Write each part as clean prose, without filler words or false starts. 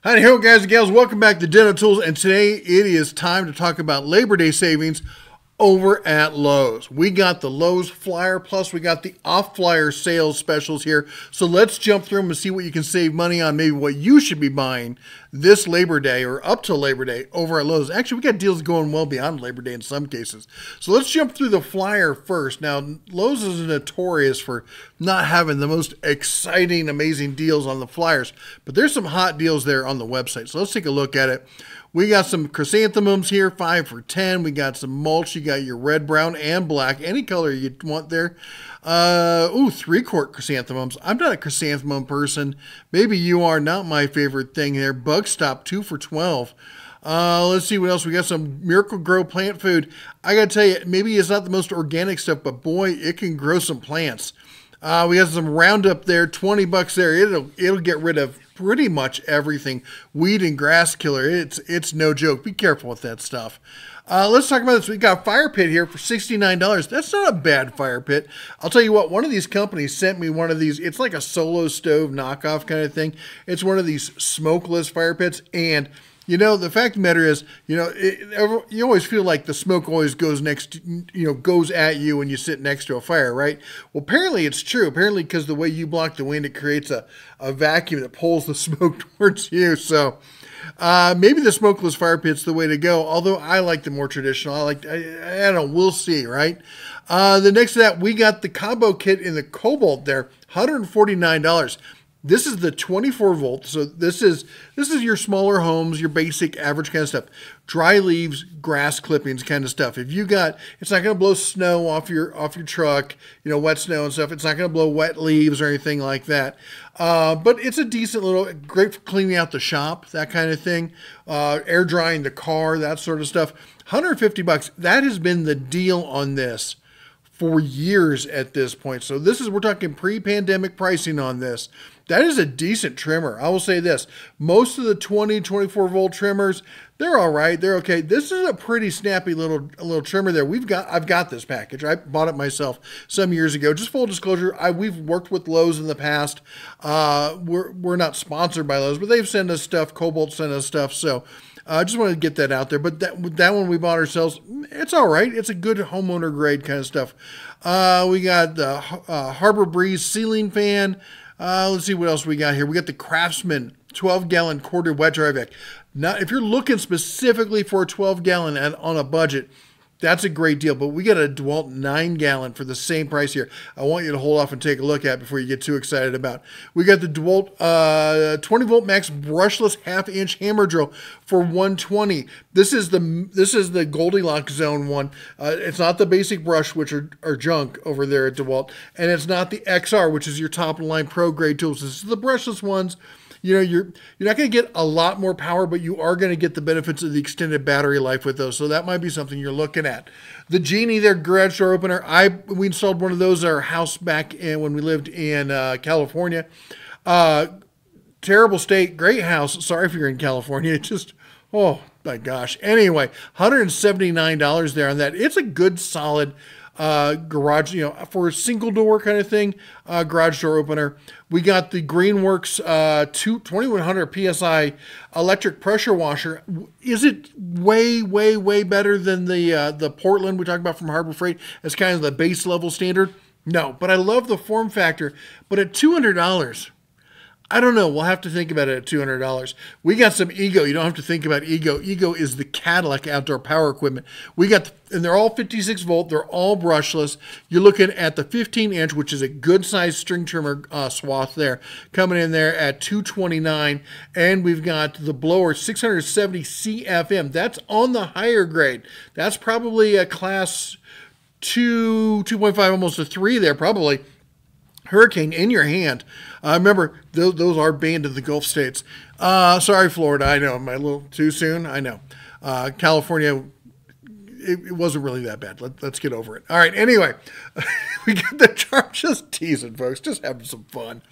Hi, hello guys and gals, welcome back to Dental Tools, and today it is time to talk about Labor Day savings over at Lowe's. We got the Lowe's flyer, plus we got the off flyer sales specials here. So let's jump through them and see what you can save money on, maybe what you should be buying this Labor Day or up to Labor Day over at Lowe's. Actually, we got deals going well beyond Labor Day in some cases. So let's jump through the flyer first. Now, Lowe's is notorious for not having the most exciting, amazing deals on the flyers, but there's some hot deals there on the website. So let's take a look at it. We got some chrysanthemums here, 5 for $10. We got some mulch. You got your red, brown, and black, any color you want there. 3-quart chrysanthemums. I'm not a chrysanthemum person. Maybe you are. Not my favorite thing there. Bug Stop, 2 for $12. Let's see what else. We got some Miracle Grow plant food. I got to tell you, maybe it's not the most organic stuff, but boy, it can grow some plants. We got some Roundup there, $20 there. It'll get rid of pretty much everything. Weed and grass killer. It's no joke. Be careful with that stuff. Let's talk about this. We got a fire pit here for $69. That's not a bad fire pit. I'll tell you what, one of these companies sent me one of these. It's like a solo stove knockoff kind of thing. It's one of these smokeless fire pits, and you know, the fact of the matter is, you always feel like the smoke always goes goes at you when you sit next to a fire, right? Well, apparently it's true. Apparently, because the way you block the wind, it creates a vacuum that pulls the smoke towards you. So maybe the smokeless fire pit's the way to go, although I like the more traditional. I don't know, we'll see, right? The next to that, we got the combo kit in the Cobalt there, $149. This is the 24 volt. So this is your smaller homes, your basic average kind of stuff. Dry leaves, grass clippings kind of stuff. If you got, it's not going to blow snow off your truck, wet snow and stuff. It's not going to blow wet leaves or anything like that. But it's a decent little, great for cleaning out the shop, that kind of thing. Air drying the car, that sort of stuff. $150. That has been the deal on this for years at this point. So we're talking pre-pandemic pricing on this. That is a decent trimmer. I will say this. Most of the 20, 24 volt trimmers, they're all right. They're okay. This is a pretty snappy little trimmer there. I've got this package. I bought it myself some years ago. Just full disclosure, we've worked with Lowe's in the past. We're not sponsored by Lowe's, but they've sent us stuff. Cobalt sent us stuff. So I just wanted to get that out there. But that one we bought ourselves, it's all right. It's a good homeowner grade kind of stuff. We got the Harbor Breeze ceiling fan. Let's see what else we got here. We got the Craftsman 12-gallon quarter wet dry vac. Now, if you're looking specifically for a 12-gallon on a budget, that's a great deal. But we got a DeWalt 9-gallon for the same price here. I want you to hold off and take a look at it before you get too excited about. We got the DeWalt 20-volt max brushless half-inch hammer drill for $120. This is the Goldilocks zone one. It's not the basic brush, which are junk over there at DeWalt, and it's not the XR, which is your top-of-the-line pro grade tools. This is the brushless ones. You're not going to get a lot more power, but you are going to get the benefits of the extended battery life with those. So that might be something you're looking at. The Genie, their garage door opener, we installed one of those at our house back when we lived in California. Terrible state, great house. Sorry if you're in California. It just, oh my gosh. Anyway, $179 there on that. It's a good solid garage, for a single door kind of thing, garage door opener. We got the Greenworks 2100 PSI electric pressure washer. Is it way, way, way better than the Portland we talked about from Harbor Freight as kind of the base level standard? No, but I love the form factor. But at $200, I don't know. We'll have to think about it at $200. We got some Ego. You don't have to think about Ego. Ego is the Cadillac outdoor power equipment. And they're all 56 volt. They're all brushless. You're looking at the 15-inch, which is a good size string trimmer swath there, coming in there at $229. And we've got the blower 670 CFM. That's on the higher grade. That's probably a class 2, 2.5, almost a 3 there, probably. Hurricane in your hand. Remember, those are banned in the Gulf states. Sorry, Florida. I know. Am I a little too soon? I know. California, it wasn't really that bad. Let's get over it. All right. Anyway, we got the charm. Just teasing, folks. Just having some fun.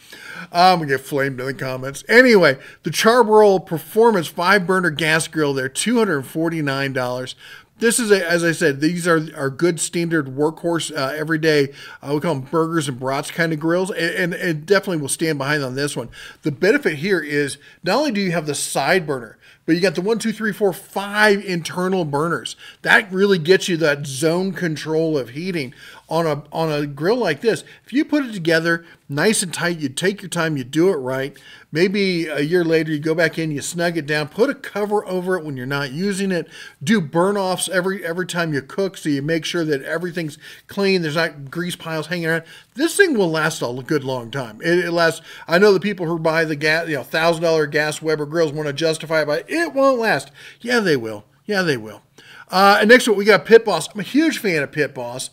I'm going to get flamed in the comments. Anyway, the Charbroil Performance 5-burner gas grill there, $249. This is, as I said, these are good standard workhorse everyday, we call them burgers and brats kind of grills, and it definitely will stand behind on this one. The benefit here is not only do you have the side burner, but you got the 1, 2, 3, 4, 5 internal burners. That really gets you that zone control of heating on a grill like this. If you put it together nice and tight, you take your time, you do it right. Maybe a year later, you go back in, you snug it down, put a cover over it when you're not using it. Do burn-offs every time you cook, so you make sure that everything's clean. There's not grease piles hanging around. This thing will last a good long time. It lasts. I know the people who buy the gas, $1,000 gas Weber grills want to justify it by it won't last. Yeah, they will. Yeah, they will. And next up, we got Pit Boss. I'm a huge fan of Pit Boss.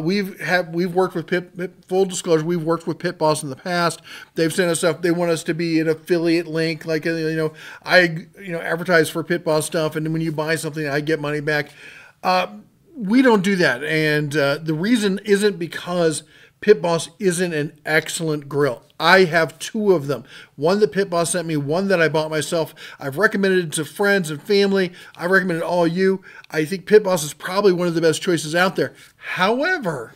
We've worked with full disclosure, we've worked with Pit Boss in the past. They've sent us stuff. They want us to be an affiliate link, like I advertise for Pit Boss stuff, and then when you buy something, I get money back. We don't do that, and the reason isn't because Pit Boss isn't an excellent grill. I have 2 of them. One that Pit Boss sent me, one that I bought myself. I've recommended it to friends and family. I recommend it to all you. I think Pit Boss is probably one of the best choices out there. However,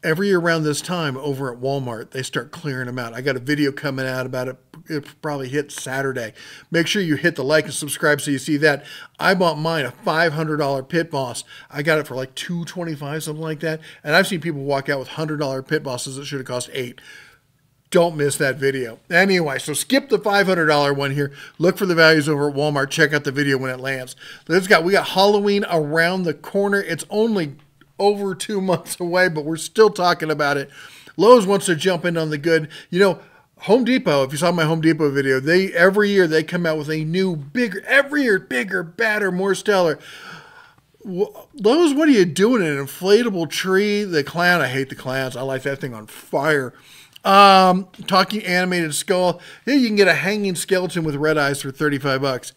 every year around this time over at Walmart, they start clearing them out. I got a video coming out about it. It probably hit Saturday. Make sure you hit the like and subscribe so you see that. I bought mine, a $500 Pit Boss. I got it for like $225, something like that. And I've seen people walk out with $100 Pit Bosses that should have cost $8. Don't miss that video. Anyway, so skip the $500 one here. Look for the values over at Walmart. Check out the video when it lands. We got Halloween around the corner. It's only over 2 months away, but we're still talking about it. Lowe's wants to jump in on the good. Home Depot, if you saw my Home Depot video, every year they come out with a new, bigger, badder, more stellar. Lowe's, what are you doing? An inflatable tree? The clown, I hate the clowns. I like that thing on fire. Talking animated skull. Yeah, you can get a hanging skeleton with red eyes for $35.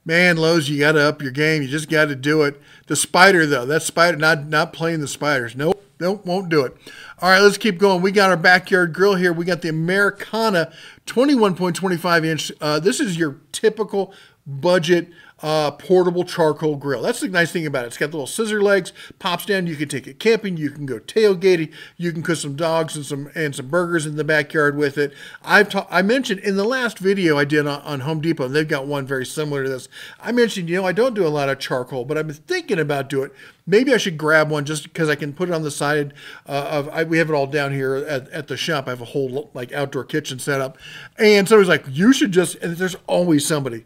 Man, Lowe's, you got to up your game. You just got to do it. The spider, though, that spider, not playing the spiders. Nope, won't do it. All right, let's keep going. We got our backyard grill here. We got the Americana 21.25 inch. This is your typical budget portable charcoal grill. That's the nice thing about it. It's got little scissor legs, pops down. You can take it camping. You can go tailgating. You can cook some dogs and some burgers in the backyard with it. I mentioned in the last video I did on Home Depot, and they've got one very similar to this. I mentioned, I don't do a lot of charcoal, but I've been thinking about doing it. Maybe I should grab one just because I can put it on the side we have it all down here at the shop. I have a whole outdoor kitchen set up. And somebody's like, you should just, and there's always somebody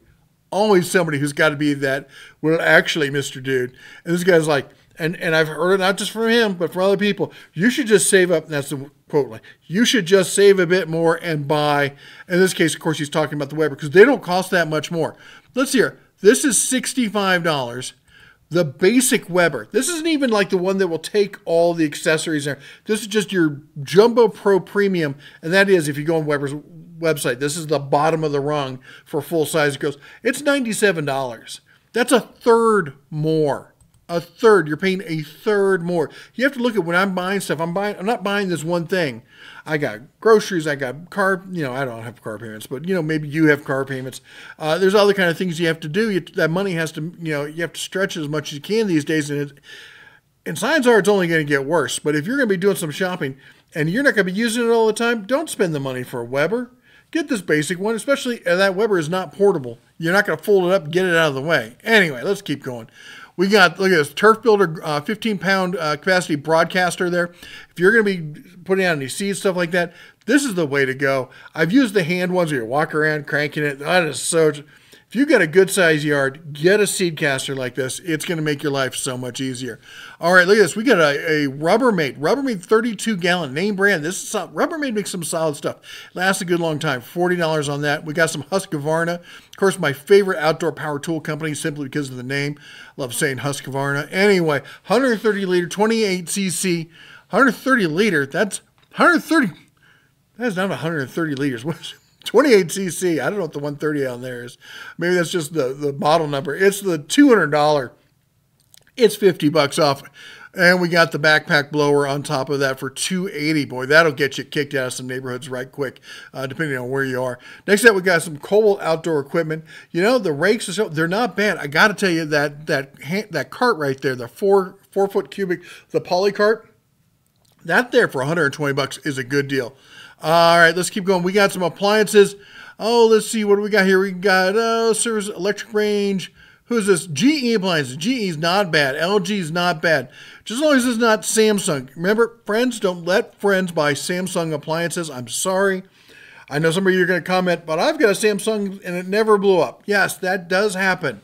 who's got to be that, well, actually, Mr. Dude. And this guy's like, and I've heard it not just from him, but from other people, you should just save up, and that's the quote line, you should just save a bit more and buy, in this case, of course, he's talking about the Weber, because they don't cost that much more. Let's see here. This is $65. The basic Weber. This isn't even like the one that will take all the accessories there. This is just your Jumbo Pro Premium, and that is, if you go on Weber's website, this is the bottom of the rung for full-size grills. It's $97. That's a third more. A third. You're paying a third more. You have to look at when I'm buying stuff. I'm not buying this one thing. I got groceries. I got car. I don't have car payments, but maybe you have car payments. There's other kind of things you have to do. That money has to. You have to stretch it as much as you can these days, and signs are it's only going to get worse. But if you're going to be doing some shopping and you're not going to be using it all the time, don't spend the money for a Weber. Get this basic one, especially that Weber is not portable. You're not going to fold it up and get it out of the way. Anyway, let's keep going. We got, look at this, Turf Builder 15-pound capacity broadcaster there. If you're going to be putting out any seeds, stuff like that, this is the way to go. I've used the hand ones where you walk around cranking it. That is so... If you've got a good-sized yard, get a seed caster like this. It's going to make your life so much easier. All right, look at this. We got a Rubbermaid. Rubbermaid 32-gallon, name brand. Rubbermaid makes some solid stuff. Lasts a good long time. $40 on that. We got some Husqvarna. Of course, my favorite outdoor power tool company simply because of the name. Love saying Husqvarna. Anyway, 130-liter, 28cc. 130-liter, that's 130. That's not 130 liters. What is it? 28cc. I don't know what the 130 on there is. Maybe that's just the model number. It's the $200. It's $50 off. And we got the backpack blower on top of that for $280. Boy, that'll get you kicked out of some neighborhoods right quick, depending on where you are. Next up, we got some Cobalt outdoor equipment. You know, the rakes, they're not bad. I got to tell you that cart right there, the 4-foot cubic, the poly cart, that there for $120 is a good deal. All right, let's keep going. We got some appliances. Oh, let's see. What do we got here? We got service electric range. Who's this? GE appliances. GE's not bad. LG's not bad. Just as long as it's not Samsung. Remember, friends, don't let friends buy Samsung appliances. I'm sorry. I know some of you are going to comment, but I've got a Samsung and it never blew up. Yes, that does happen.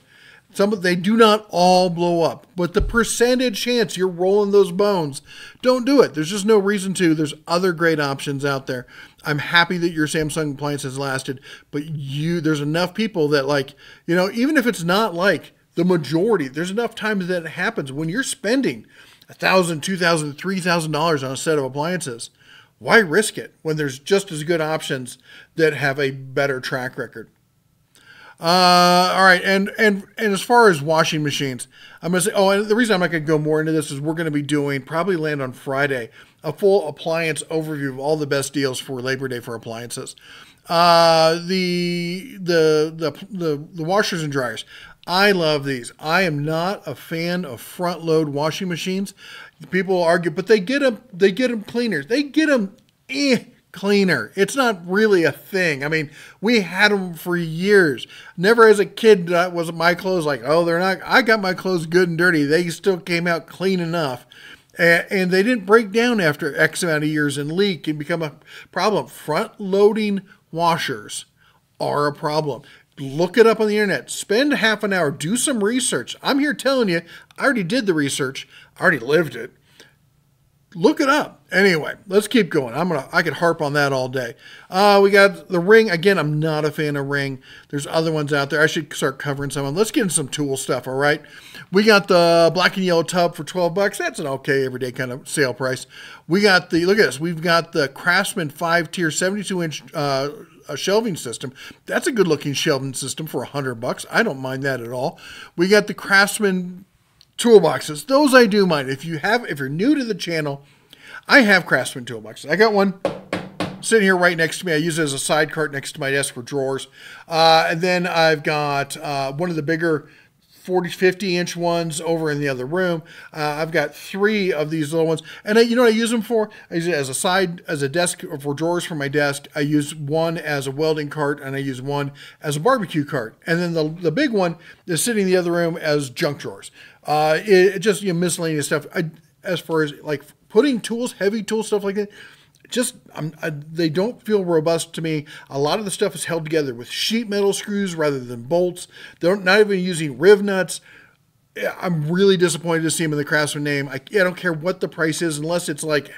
They do not all blow up, but the percentage chance you're rolling those bones, don't do it. There's just no reason to. There's other great options out there. I'm happy that your Samsung appliance has lasted, but there's enough people that, like, you know, even if it's not like the majority, there's enough times that it happens when you're spending $1,000, $2,000, $3,000 on a set of appliances. Why risk it when there's just as good options that have a better track record? All right, and as far as washing machines, I'm going to say, and the reason I'm not going to go more into this is we're going to be doing, probably land on Friday, a full appliance overview of all the best deals for Labor Day for appliances. The washers and dryers, I love these. I am not a fan of front load washing machines. People argue, but they get them cleaner. They get them cleaner. It's not really a thing. I mean, we had them for years. Never as a kid was my clothes like, oh, they're not. I got my clothes good and dirty. They still came out clean enough. And they didn't break down after X amount of years and leak and become a problem. Front-loading washers are a problem. Look it up on the internet. Spend half an hour. Do some research. I'm here telling you, I already did the research. I already lived it. Look it up. Anyway, let's keep going. I could harp on that all day. We got the Ring. Again, I'm not a fan of Ring. There's other ones out there. I should start covering some of them. Let's get into some tool stuff, all right? We got the black and yellow tub for $12. That's an okay everyday kind of sale price. We got look at this. We've got the Craftsman 5-tier 72-inch shelving system. That's a good looking shelving system for $100. I don't mind that at all. We got the Craftsman toolboxes. Those I do mind. If you're new to the channel, I have Craftsman toolboxes. I got one sitting here right next to me. I use it as a side cart next to my desk for drawers. And then I've got one of the bigger 50-inch ones over in the other room. I've got 3 of these little ones. And you know what I use them for? I use it as a desk for drawers for my desk. I use one as a welding cart, and I use one as a barbecue cart. And then the big one is sitting in the other room as junk drawers. It just, miscellaneous stuff. As far as like putting tools, heavy tool stuff like that, they don't feel robust to me. A lot of the stuff is held together with sheet metal screws rather than bolts. They're not even using riv nuts. I'm really disappointed to see them in the Craftsman name. I don't care what the price is, unless it's like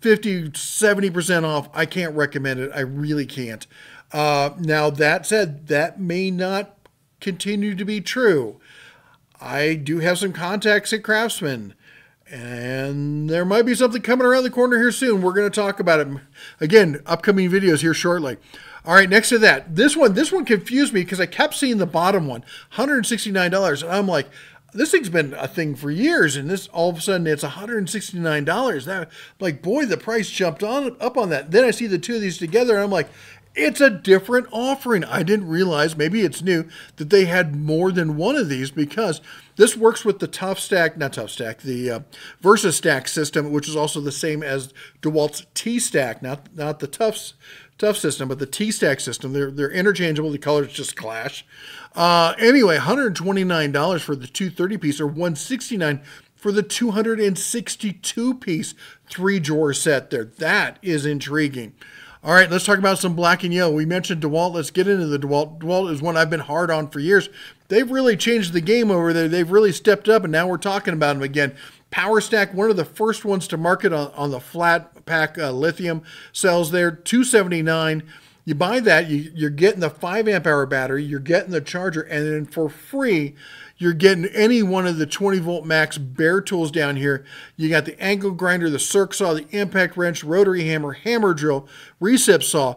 50, 70% off. I can't recommend it. I really can't. Now, that said, that may not continue to be true. I do have some contacts at Craftsman, and there might be something coming around the corner here soon. We're going to talk about it. Again, upcoming videos here shortly. All right, next to that, this one confused me because I kept seeing the bottom one, $169, and I'm like, this thing's been a thing for years, and this all of a sudden it's $169. That, like, boy, the price jumped up on that. Then I see the two of these together, and I'm like, it's a different offering. I didn't realize, maybe it's new, that they had more than one of these, because this works with the the VersaStack system, which is also the same as DeWalt's T-Stack, not the Tough system, but the T-Stack system. They're interchangeable. The colors just clash. Anyway, $129 for the 230-piece, or $169 for the 262-piece 3-drawer set there. That is intriguing. All right, let's talk about some black and yellow. We mentioned DeWalt. Let's get into the DeWalt. DeWalt is one I've been hard on for years. They've really changed the game over there. They've really stepped up, and now we're talking about them again. PowerStack, one of the first ones to market on the flat pack lithium cells there, $279. You buy that, you're getting the 5 amp hour battery, you're getting the charger, and then for free, you're getting any one of the 20 volt max bare tools down here. You got the angle grinder, the circ saw, the impact wrench, rotary hammer, hammer drill, recip saw.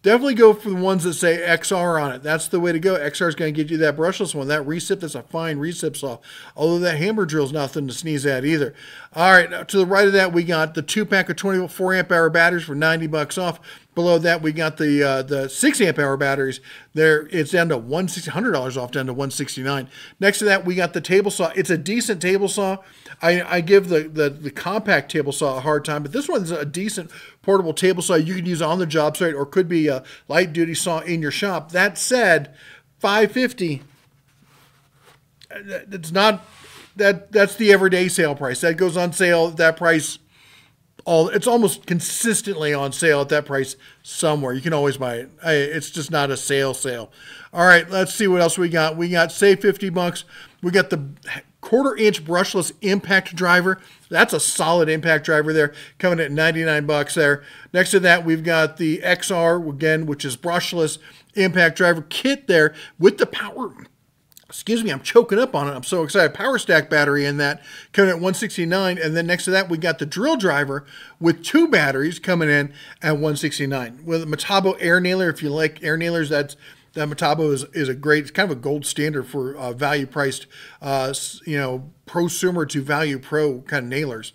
definitely go for the ones that say XR on it. That's the way to go. XR is going to get you that brushless one. That recip, that's a fine recip saw. Although that hammer drill is nothing to sneeze at either. All right, to the right of that, we got the 2-pack of 24 amp hour batteries for $90 off. Below that, we got the 6 amp hour batteries. There, it's down to $100 off, down to $169. Next to that, we got the table saw. It's a decent table saw. I give the compact table saw a hard time, but this one's a decent portable table saw you can use on the job site, or could be a light duty saw in your shop. That said, $550. It's not that's the everyday sale price. That goes on sale at that price. It's almost consistently on sale at that price somewhere. You can always buy it. It's just not a sale. All right, let's see what else we got. We got, say, $50. We got the 1/4-inch brushless impact driver. That's a solid impact driver there, coming at $99 there. Next to that, we've got the XR, again, which is brushless impact driver kit there with the power. Excuse me, I'm choking up on it. I'm so excited. Power stack battery in that, coming at $169. And then next to that, we got the drill driver with 2 batteries coming in at $169. With a Metabo air nailer, if you like air nailers, that Metabo is a great, it's kind of a gold standard for value priced, prosumer to value pro kind of nailers.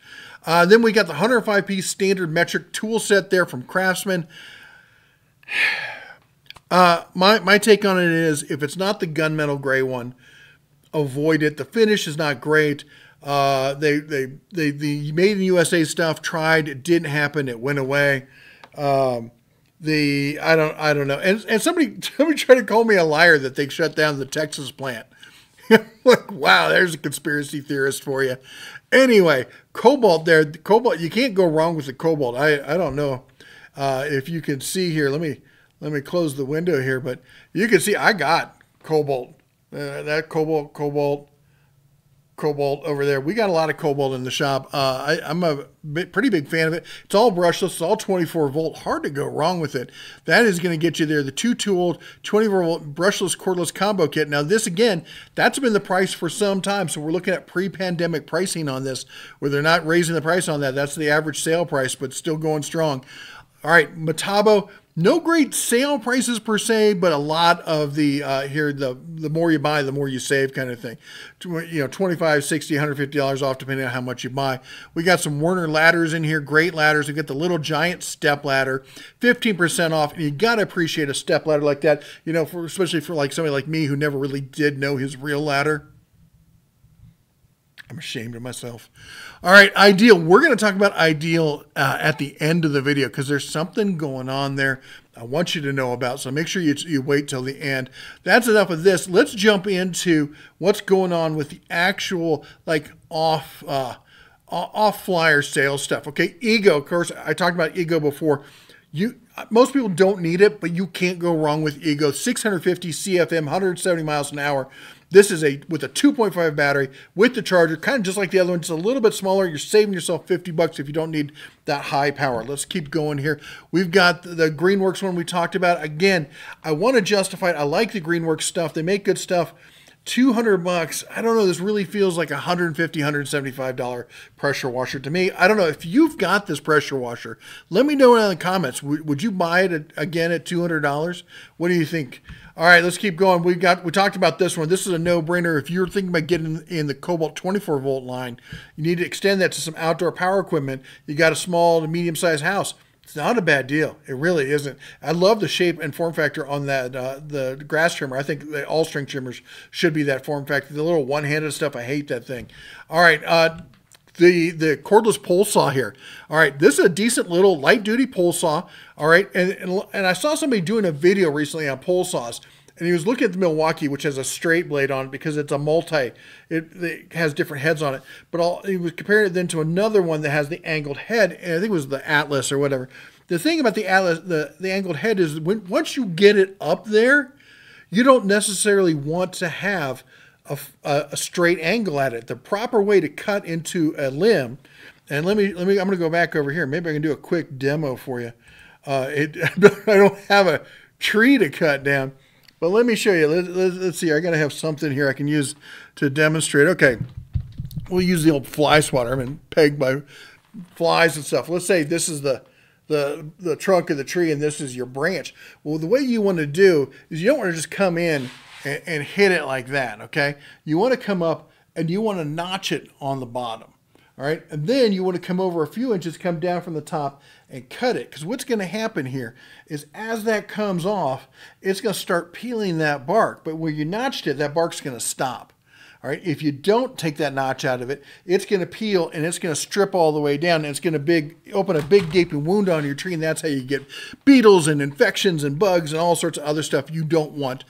Then we got the 105-piece standard metric tool set there from Craftsman. My take on it is, if it's not the gunmetal gray one, avoid it. The finish is not great. The made in USA stuff tried, it didn't happen, it went away. I don't know. And somebody tried to call me a liar that they shut down the Texas plant. Like, wow, there's a conspiracy theorist for you. Anyway, Cobalt there. Cobalt, you can't go wrong with the Cobalt. I don't know if you can see here. Let me close the window here, but you can see I got Cobalt. That Cobalt over there. We got a lot of Cobalt in the shop. I'm a pretty big fan of it. It's all brushless. It's all 24 volt. Hard to go wrong with it. That is going to get you there. The 2-tooled 24 volt brushless cordless combo kit. Now this, again, that's been the price for some time. So we're looking at pre-pandemic pricing on this, where they're not raising the price on that. That's the average sale price, but still going strong. All right, Metabo. No great sale prices per se, but a lot of the the more you buy, the more you save kind of thing. $25, $60, $150 off depending on how much you buy. We got some Werner ladders in here, great ladders. We got the little giant step ladder, 15% off. And you got to appreciate a step ladder like that, especially for like somebody like me who never really did know his real ladder. I'm ashamed of myself. All right, Ideal. We're going to talk about Ideal at the end of the video because there's something going on there I want you to know about. So make sure you wait till the end. That's enough of this. Let's jump into what's going on with the actual off flyer sales stuff. Okay, Ego. Of course, I talked about Ego before. Most people don't need it, but you can't go wrong with Ego. 650 CFM, 170 miles an hour. This is with a 2.5 battery with the charger, kind of just like the other one, just a little bit smaller. You're saving yourself $50 if you don't need that high power. Let's keep going here. We've got the Greenworks one we talked about. Again, I want to justify it. I like the Greenworks stuff. They make good stuff. $200. I don't know. This really feels like $150, $175 pressure washer to me. I don't know if you've got this pressure washer. Let me know in the comments. Would you buy it again at $200? What do you think? All right, let's keep going. We talked about this one. This is a no-brainer. If you're thinking about getting in the Cobalt 24 volt line, you need to extend that to some outdoor power equipment. You got a small to medium-sized house. It's not a bad deal. It really isn't. I love the shape and form factor on that the grass trimmer. I think the all-string trimmers should be that form factor. The little one-handed stuff, I hate that thing. All right, the cordless pole saw here. All right, this is a decent little light-duty pole saw. All right, and I saw somebody doing a video recently on pole saws, and he was looking at the Milwaukee, which has a straight blade on it because it's a it has different heads on it. But he was comparing it then to another one that has the angled head, and I think it was the Atlas or whatever. The thing about the Atlas, the angled head is once you get it up there, you don't necessarily want to have a straight angle at it. The proper way to cut into a limb, and I'm going to go back over here. Maybe I can do a quick demo for you. I don't have a tree to cut down, but let me show you. Let's see. I got to have something here I can use to demonstrate. Okay, we'll use the old fly swatter. I've been pegged by flies and stuff. Let's say this is the the trunk of the tree and this is your branch. Well, the way you want to do is you don't want to just come in and hit it like that, okay? You want to come up and you want to notch it on the bottom, all right? And then you want to come over a few inches, come down from the top and cut it. Because what's going to happen here is as that comes off, it's going to start peeling that bark. But where you notched it, that bark's going to stop. All right, if you don't take that notch out of it, it's going to peel and it's going to strip all the way down and it's going to open a big gaping wound on your tree, and that's how you get beetles and infections and bugs and all sorts of other stuff you don't want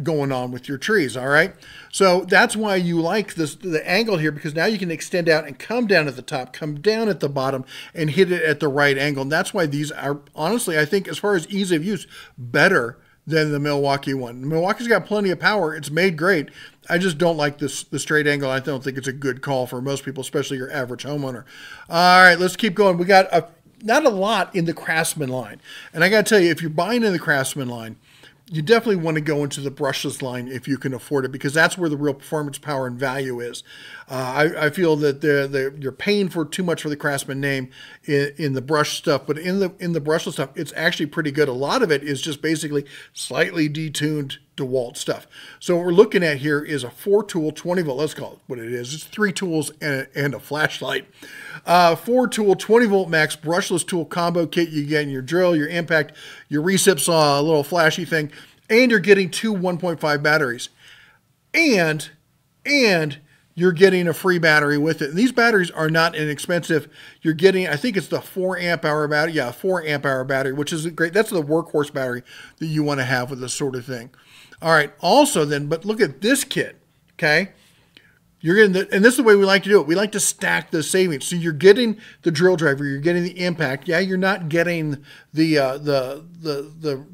going on with your trees, all right? So that's why you like the angle here, because now you can extend out and come down at the top, come down at the bottom, and hit it at the right angle. And that's why these are, honestly, I think as far as ease of use, better than the Milwaukee one. The Milwaukee's got plenty of power. It's made great. I just don't like the straight angle. I don't think it's a good call for most people, especially your average homeowner. All right, let's keep going. We got not a lot in the Craftsman line. And I got to tell you, if you're buying in the Craftsman line, you definitely want to go into the brushless line if you can afford it, because that's where the real performance, power, and value is. I feel that you're paying for too much for the Craftsman name in the brush stuff, but in the brushless stuff, it's actually pretty good. A lot of it is just basically slightly detuned DeWalt stuff. So what we're looking at here is a 4-tool, 20-volt, let's call it what it is. It's 3 tools and a flashlight. 4-tool, 20-volt max brushless tool combo kit. You get in your drill, your impact, your recip saw, a little flashy thing, and you're getting 2 1.5 batteries. And you're getting a free battery with it. And these batteries are not inexpensive. You're getting, I think it's the 4 amp hour battery. Yeah, 4 amp hour battery, which is great. That's the workhorse battery that you want to have with this sort of thing. All right, also then, but look at this kit, okay? You're getting and this is the way we like to do it. We like to stack the savings. So you're getting the drill driver, you're getting the impact. Yeah, you're not getting the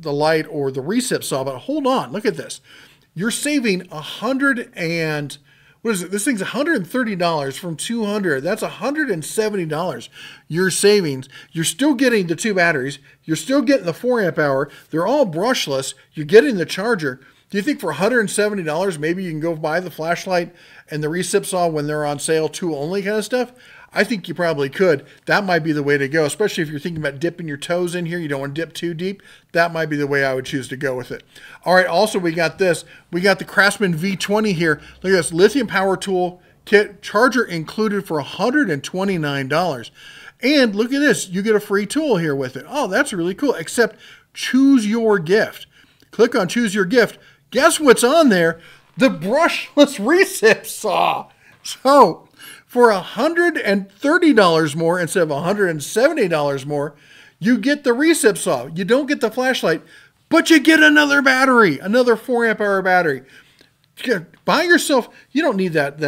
light or the recip saw, but hold on, look at this. You're saving what is it? This thing's $130 from $200. That's $170. Your savings. You're still getting the 2 batteries. You're still getting the 4 amp hour. They're all brushless. You're getting the charger. Do you think for $170 maybe you can go buy the flashlight and the recip saw when they're on sale, tool only kind of stuff? I think you probably could. That might be the way to go, especially if you're thinking about dipping your toes in here. You don't want to dip too deep. That might be the way I would choose to go with it. All right, also we got this. We got the Craftsman V20 here. Look at this, lithium power tool kit, charger included for $129. And look at this, you get a free tool here with it. Oh, that's really cool, except choose your gift. Click on choose your gift. Guess what's on there? The brushless recip saw. So for $130 more instead of $170 more, you get the recip saw. You don't get the flashlight, but you get another battery, another 4 amp hour battery. Buy yourself, you don't need that.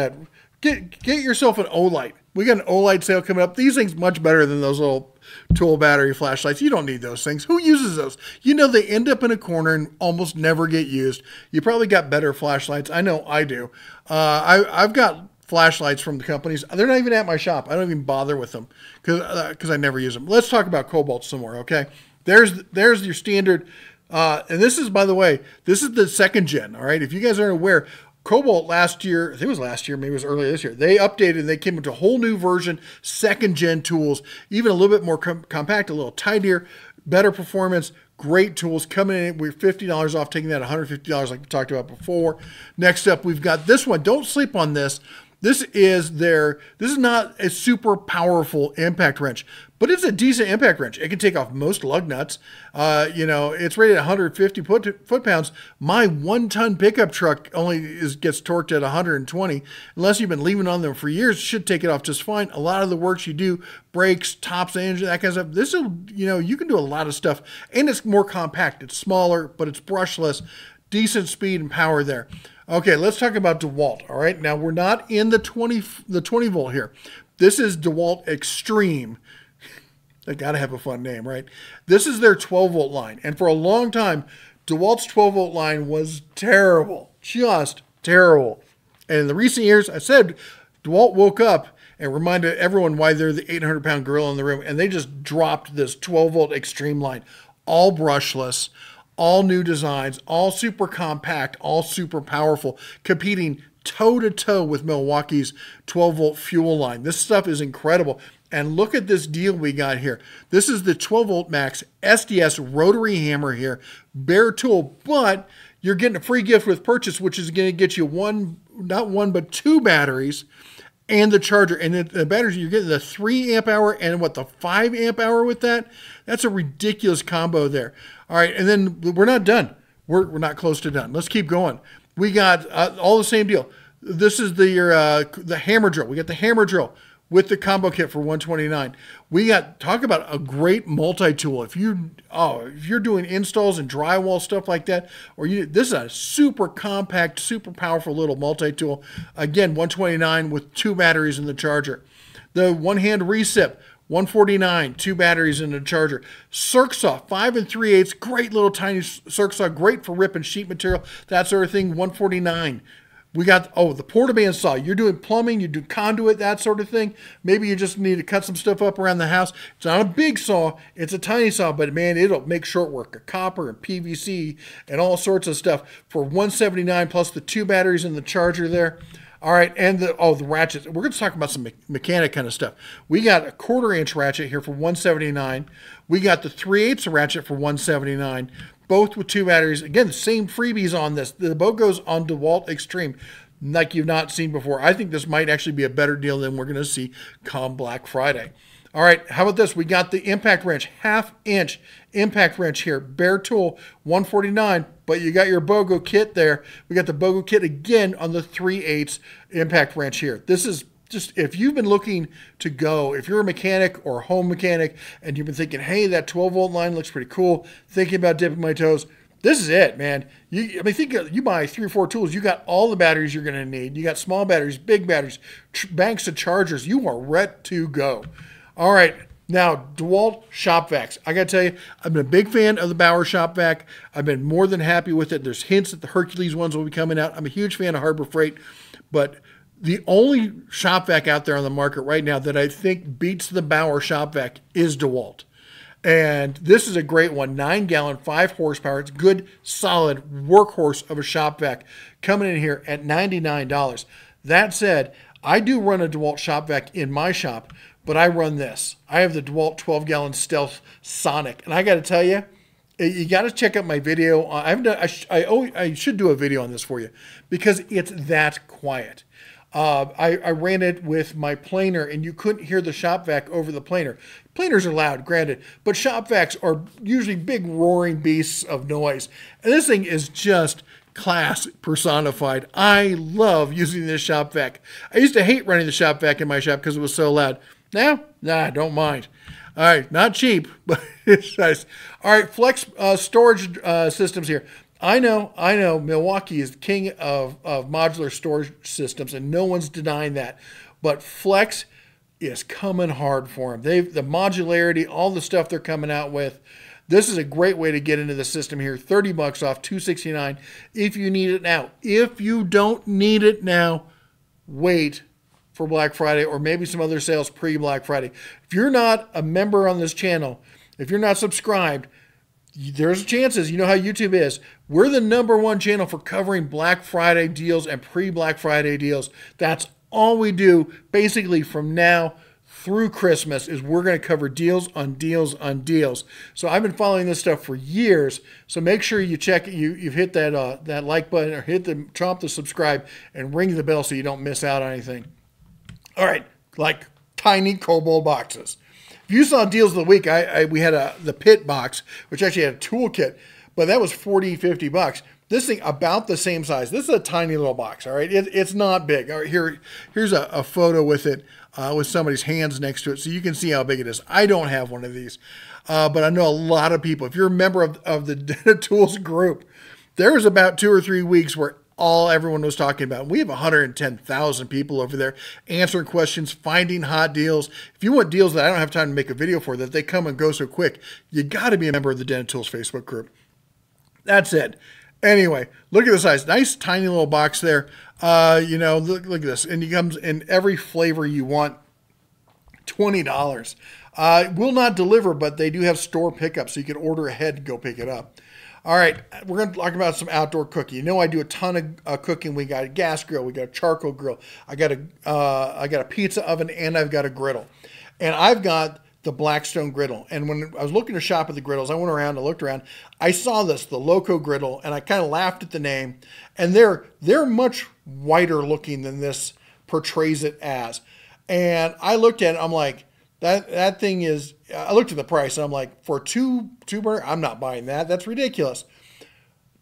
Get yourself an Olight. We got an Olight sale coming up. These things much better than those little tool battery flashlights. You don't need those things. Who uses those? You know, they end up in a corner and almost never get used. You probably got better flashlights. I know I do. I've got flashlights from the companies. They're not even at my shop. I don't even bother with them because I never use them. Let's talk about Cobalt some more, okay? There's your standard, and this is, by the way, this is the 2nd gen, all right? If you guys aren't aware, Cobalt last year, I think it was last year, maybe it was earlier this year, they updated and they came into a whole new version, 2nd gen tools, even a little bit more compact, a little tidier, better performance, great tools coming in. We're $50 off, taking that $150 like we talked about before. Next up, we've got this one. Don't sleep on this. This is not a super powerful impact wrench, but it's a decent impact wrench. It can take off most lug nuts. It's rated at 150 foot-pounds. My 1-ton pickup truck only gets torqued at 120. Unless you've been leaving on them for years, it should take it off just fine. A lot of the works you do, brakes, tops, engine, that kind of stuff, this will, you can do a lot of stuff. And it's more compact. It's smaller, but it's brushless. Decent speed and power there. Okay, let's talk about DeWalt, all right? Now, we're not in the 20 volt here. This is DeWalt Extreme. They got to have a fun name, right? This is their 12-volt line. And for a long time, DeWalt's 12-volt line was terrible, just terrible. And in the recent years, I said DeWalt woke up and reminded everyone why they're the 800-pound gorilla in the room, and they just dropped this 12-volt Extreme line, all brushless, all new designs, all super compact, all super powerful, competing toe-to-toe with Milwaukee's 12-volt fuel line. This stuff is incredible. And look at this deal we got here. This is the 12 volt max SDS rotary hammer here, bare tool, but you're getting a free gift with purchase, which is going to get you not one, but 2 batteries and the charger. And the batteries, you're getting the 3 amp hour and the 5 amp hour with that. That's a ridiculous combo there. All right, and then we're not done. We're not close to done. Let's keep going. We got all the same deal. This is the hammer drill. We got the hammer drill with the combo kit for $129. We got, talk about a great multi-tool. If you're doing installs and drywall stuff like that, this is a super compact, super powerful little multi-tool. Again, $129 with 2 batteries in the charger. The one-hand recip, $149, 2 batteries in the charger. Circ saw, 5 3/8, great little tiny circ saw, great for ripping sheet material, that sort of thing, $149. We got, the portaband saw. You're doing plumbing, you do conduit, that sort of thing. Maybe you just need to cut some stuff up around the house. It's not a big saw, it's a tiny saw, but man, it'll make short work of copper and PVC and all sorts of stuff for $179 plus the 2 batteries in the charger there. All right, and the ratchets. We're going to talk about some mechanic kind of stuff. We got a 1/4 inch ratchet here for $179. We got the 3/8 ratchet for $179. Both with 2 batteries. Again, the same freebies on this. The boat goes on DeWalt Extreme like you've not seen before. I think this might actually be a better deal than we're going to see come Black Friday. All right, how about this? We got the impact wrench, 1/2 inch impact wrench here, bare tool, $149, but you got your BOGO kit there. We got the BOGO kit again on the 3/8 impact wrench here. This is just, if you've been looking to go, if you're a mechanic or a home mechanic and you've been thinking, hey, that 12 volt line looks pretty cool, thinking about dipping my toes, this is it, man. Think you buy 3 or 4 tools, you got all the batteries you're going to need. You got small batteries, big batteries, banks of chargers. You are ready to go. All right, now DeWalt shop vacs. I got to tell you, I've been a big fan of the Bauer shop vac. I've been more than happy with it. There's hints that the Hercules ones will be coming out. I'm a huge fan of Harbor Freight, but the only shop vac out there on the market right now that I think beats the Bauer shop vac is DeWalt. And this is a great one, 9-gallon, 5 horsepower. It's good, solid workhorse of a shop vac coming in here at $99. That said, I do run a DeWalt shop vac in my shop, but I run this. I have the DeWalt 12-gallon Stealth Sonic. And I got to tell you, you got to check out my video. I should do a video on this for you because it's that quiet. I ran it with my planer, and you couldn't hear the shop vac over the planer. Planers are loud, granted, but shop vacs are usually big roaring beasts of noise. And this thing is just class personified. I love using this shop vac. I used to hate running the shop vac in my shop because it was so loud. Now, don't mind. All right, not cheap, but it's nice. All right, Flex storage systems here. I know, Milwaukee is the king of modular storage systems, and no one's denying that. But Flex is coming hard for them. The modularity, all the stuff they're coming out with. This is a great way to get into the system here. $30 off, $269 if you need it now. If you don't need it now, wait for Black Friday or maybe some other sales pre-Black Friday. If you're not a member on this channel, if you're not subscribed, there's chances, you know how YouTube is. We're the #1 channel for covering Black Friday deals and pre-Black Friday deals. That's all we do basically from now through Christmas is we're going to cover deals on deals on deals. So I've been following this stuff for years. So make sure you check it. You've hit that like button or chomp the subscribe and ring the bell so you don't miss out on anything. All right, like tiny Kobold boxes. If you saw deals of the week, we had the Pit box, which actually had a toolkit, but that was $40, $50. This thing about the same size. This is a tiny little box. All right, it's not big. All right, here's a photo with it with somebody's hands next to it, so you can see how big it is. I don't have one of these, but I know a lot of people. If you're a member of the Data Tools group, there was about 2 or 3 weeks where everyone was talking about. We have 110,000 people over there answering questions, finding hot deals. If you want deals that I don't have time to make a video for, that they come and go so quick, you got to be a member of the Data Tools Facebook group. That's it. Anyway, look at the size. Nice, tiny little box there. Look at this. And it comes in every flavor you want. $20. Will not deliver, but they do have store pickup, so you can order ahead and go pick it up. All right, we're going to talk about some outdoor cooking. You know, I do a ton of cooking. We got a gas grill, we got a charcoal grill. I got a pizza oven, and I've got a griddle. And I've got the Blackstone griddle. And when I was looking to shop at the griddles, I went around and looked around. I saw this, the Loco griddle, and I kind of laughed at the name. And they're much whiter looking than this portrays it as. And I looked at it, I'm like, that thing is, I looked at the price and I'm like, for two burner, I'm not buying that. That's ridiculous.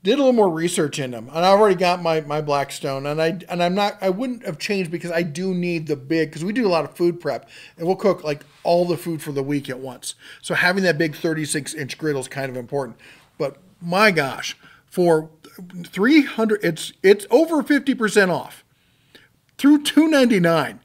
Did a little more research in them, and I already got my Blackstone, and I wouldn't have changed because I do need the big, because we do a lot of food prep, and we'll cook like all the food for the week at once. So having that big 36-inch griddle is kind of important. But my gosh, for $300, it's over 50% off through $299.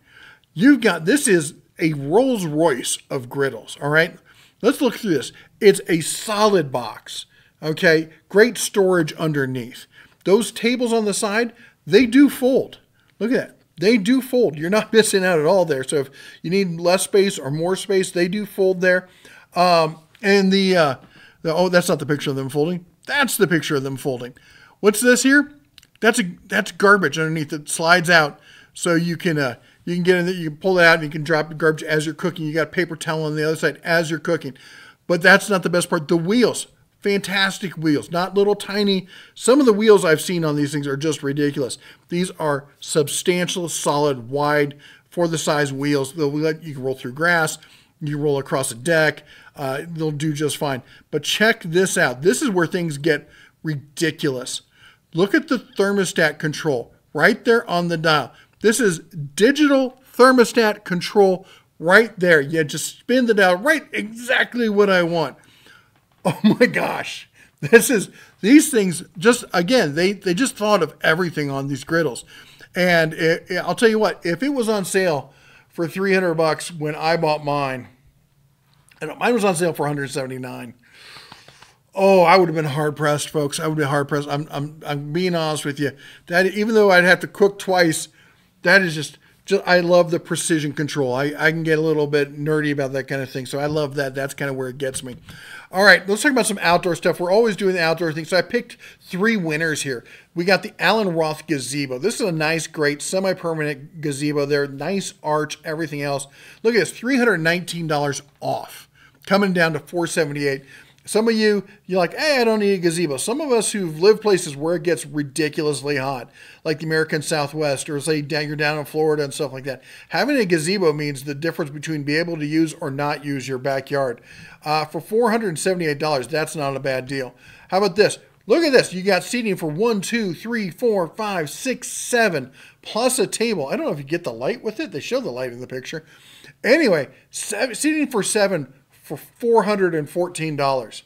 You've got, this is a Rolls Royce of griddles. All right, let's look through this. It's a solid box. Okay, great storage underneath. Those tables on the side, they do fold. Look at that. They do fold. You're not missing out at all there. So if you need less space or more space, they do fold there. And oh, that's not the picture of them folding. That's the picture of them folding. What's this here? That's garbage underneath. It slides out, so you can get in there. You can pull it out and you can drop the garbage as you're cooking. You got a paper towel on the other side as you're cooking. But that's not the best part. The wheels. Fantastic wheels, not little tiny. Some of the wheels I've seen on these things are just ridiculous. These are substantial, solid, wide, for the size wheels. They'll let you can roll through grass, you roll across a deck. They'll do just fine. But check this out. This is where things get ridiculous. Look at the thermostat control right there on the dial. This is digital thermostat control right there. You just spin the dial right exactly what I want. Oh my gosh, these things just, again, they just thought of everything on these griddles. And I'll tell you what, if it was on sale for $300 when I bought mine, and mine was on sale for $179, oh, I would have been hard pressed, folks. I would be hard pressed. I'm being honest with you. That even though I'd have to cook twice, that is just I love the precision control. I can get a little bit nerdy about that kind of thing. So I love that. That's kind of where it gets me. All right, let's talk about some outdoor stuff. We're always doing the outdoor thing. So I picked 3 winners here. We got the Alan Roth gazebo. This is a nice, great semi-permanent gazebo there. Nice arch, everything else. Look at this, $319 off. Coming down to $478. Some of you're like, hey, I don't need a gazebo. Some of us who've lived places where it gets ridiculously hot, like the American Southwest, or say you're down in Florida and stuff like that. Having a gazebo means the difference between being able to use or not use your backyard. For $478, that's not a bad deal. How about this? Look at this. You got seating for 1, 2, 3, 4, 5, 6, 7, plus a table. I don't know if you get the light with it. They show the light in the picture. Anyway, seating for 7 for $414.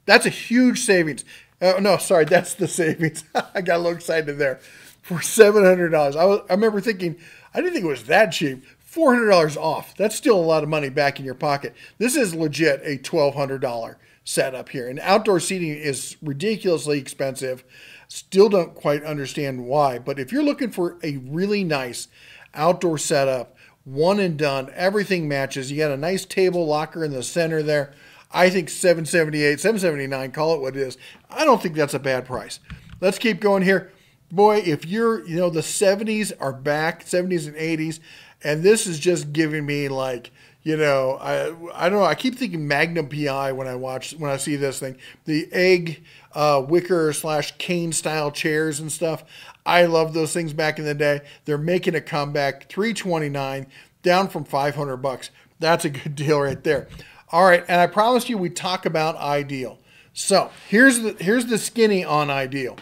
That's a huge savings. No, sorry, that's the savings. I got a little excited there. For $700. I remember thinking, I didn't think it was that cheap. $400 off. That's still a lot of money back in your pocket. This is legit a $1,200 setup here. And outdoor seating is ridiculously expensive. Still don't quite understand why. But if you're looking for a really nice outdoor setup, one and done, everything matches. You got a nice table locker in the center there. I think $778, $779, call it what it is. I don't think that's a bad price. Let's keep going here. Boy, if you're, the 70s are back, 70s and 80s, and this is just giving me like, I don't know. I keep thinking Magnum PI when I see this thing. The egg wicker / cane style chairs and stuff. I love those things back in the day. They're making a comeback. $329 down from $500. That's a good deal right there. All right, and I promised you we'd talk about Ideal. So here's the skinny on Ideal.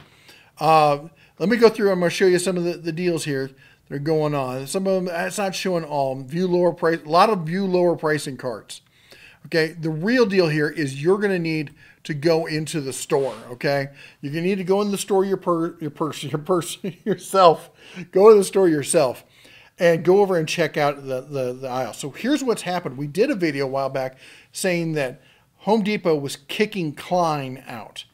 Let me go through. I'm going to show you some of the deals here. They're going on. Some of them, it's not showing all. View lower price, a lot of view lower pricing cards. Okay, the real deal here is you're going to need to go into the store. Okay, you're going to need to go in the store yourself. Go to the store yourself and go over and check out the aisle. So here's what's happened. We did a video a while back saying that Home Depot was kicking Klein out.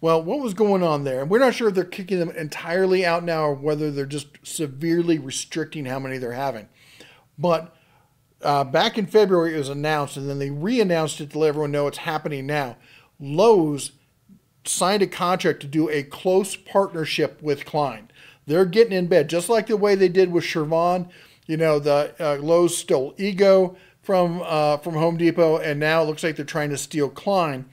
Well, what was going on there? And we're not sure if they're kicking them entirely out now or whether they're just severely restricting how many they're having. But back in February, it was announced, and then they re-announced it to let everyone know it's happening now. Lowe's signed a contract to do a close partnership with Klein. They're getting in bed, just like the way they did with Chervon. The Lowe's stole Ego from Home Depot, and now it looks like they're trying to steal Klein.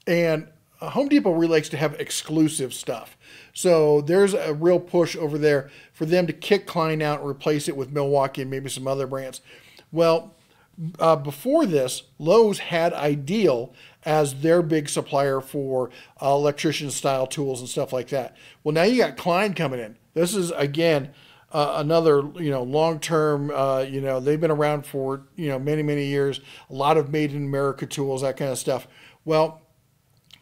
And Home Depot really likes to have exclusive stuff. So there's a real push over there for them to kick Klein out and replace it with Milwaukee and maybe some other brands. Well, before this, Lowe's had Ideal as their big supplier for electrician-style tools and stuff like that. Well, now you got Klein coming in. This is, again, another, long-term, they've been around for, many, many years. A lot of made-in-America tools, that kind of stuff. Well,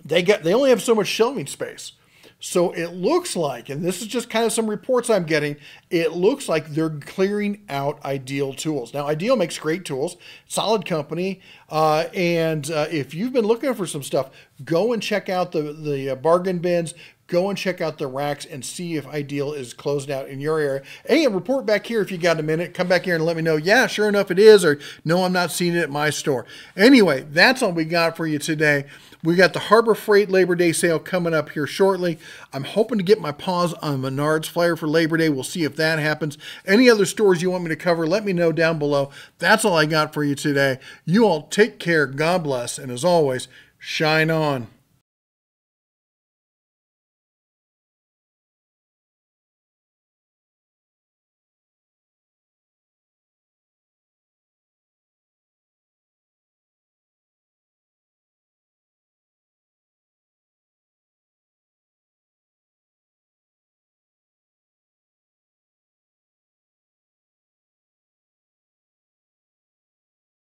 they only have so much shelving space. So it looks like, and this is just kind of some reports I'm getting, it looks like they're clearing out Ideal tools. Now, Ideal makes great tools, solid company, and if you've been looking for some stuff, go and check out the bargain bins, go and check out the racks and see if Ideal is closed out in your area. Hey, and report back here if you got a minute. Come back here and let me know, yeah, sure enough it is, or no, I'm not seeing it at my store. Anyway, that's all we got for you today. We got the Harbor Freight Labor Day sale coming up here shortly. I'm hoping to get my paws on Menards flyer for Labor Day. We'll see if that happens. Any other stores you want me to cover, let me know down below. That's all I got for you today. You all take care. God bless. And as always, shine on.